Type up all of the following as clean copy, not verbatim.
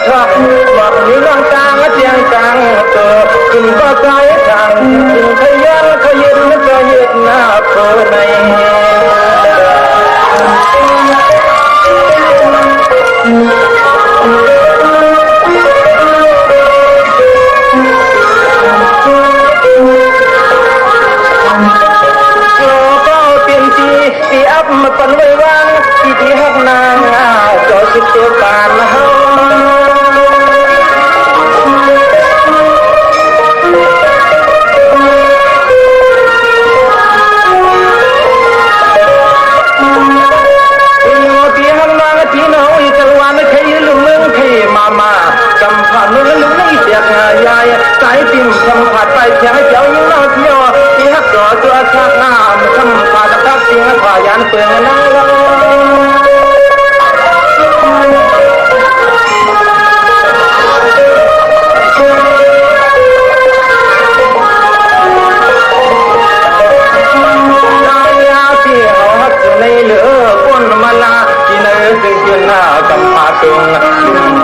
ชอบบอกมีน้องตาเจียงจังเกิดขึ้นก็ใจจังถึงขยันขยินก็ยึดหน้าเพื่อในมาปันไว้วางที่หักนางจอสุดตัวปานเฮาที่หักนางที่น้อยจังหวะนั้นใครลุงเมืองใครมาจำผ่านเมืองลุงนี่เสียงยายสายติ่มคำผัดไปเชียงเจ้ายิ่งเล่าเที่ยวที่หักจอตัวชาข้ามคำผัดตักเสียงขวายันเปลืองนั่งในเหลือคนมาลาที่เนื้อถึงเพื่อนหน้ากำมาตรง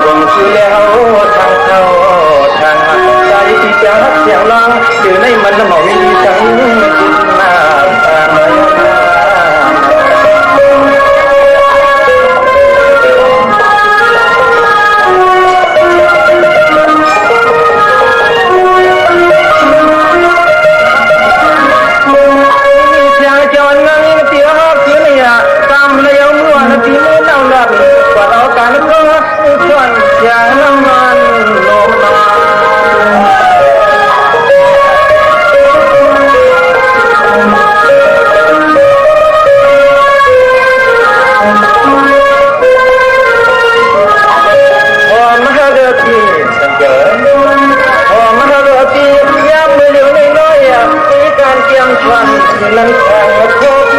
ตรงคือแล้วทางเข้าทางใจที่จะรักเสียงร้องอยู่ในมันละหมอมีสังจิตนานั้นแข่งคบ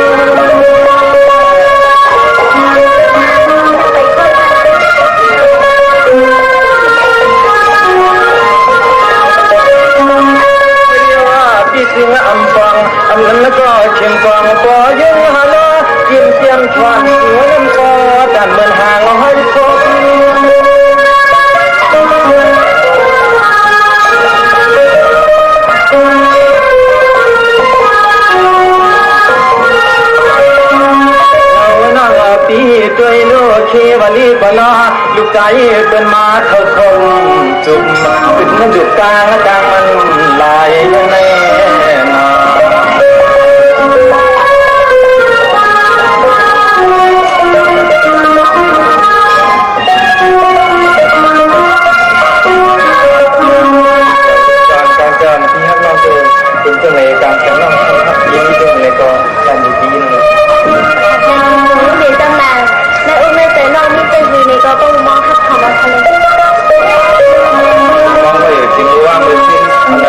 สิ่งอัมฟังอันนั้นก็เชียงฟังก็ยังหาล้อกินเตียงชวนหัวน้ำก็ดันเหมือนห่างให้คบปีตัวโลเควันนี้ปนาลูกใจเป็นมาเท่าคงจุดเป็นมันหยุดกลางมันลายยังไงนาการที่ฮักน้องเดินเป็นตัวในการแข่งน้องฮักยิงตัวในก็การดีดีเลยในตำนานในอุ้มในใจน้องนี่เป็นวีในก็ต้องมองทับคำว่าทะเลมองไปจริงว่าเป็นสิ่ง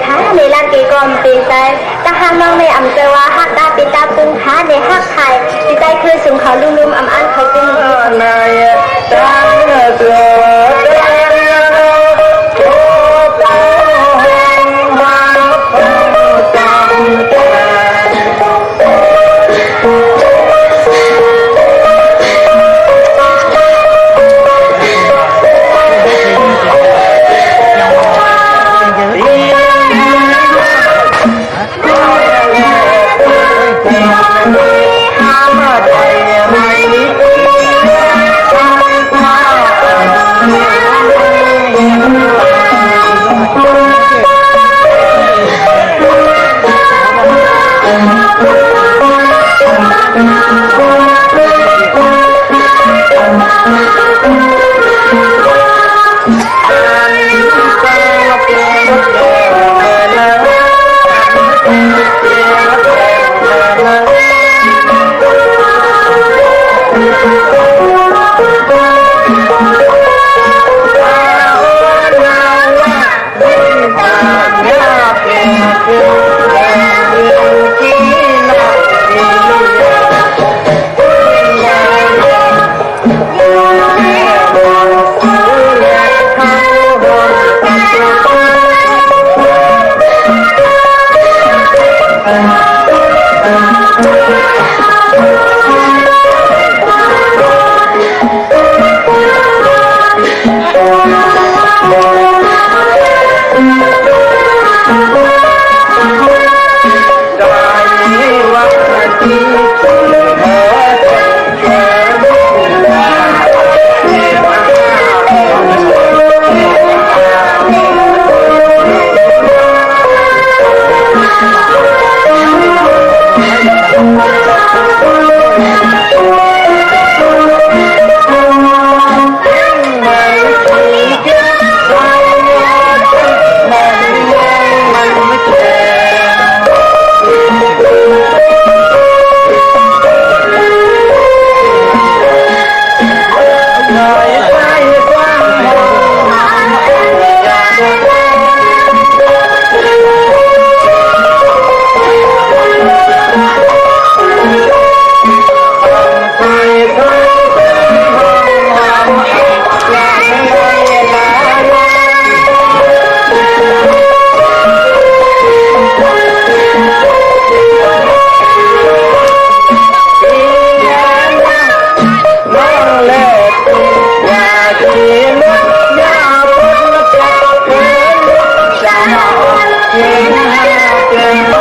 ท้าในลานเกกอมตีใจตาหางน้องในอำเจอว่าฮักตาปิตาปุงท้าในฮักไทยตีใจคือสูงเขาลุ่มๆอำอันเขาปุ้ง นายจังเสือ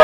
เ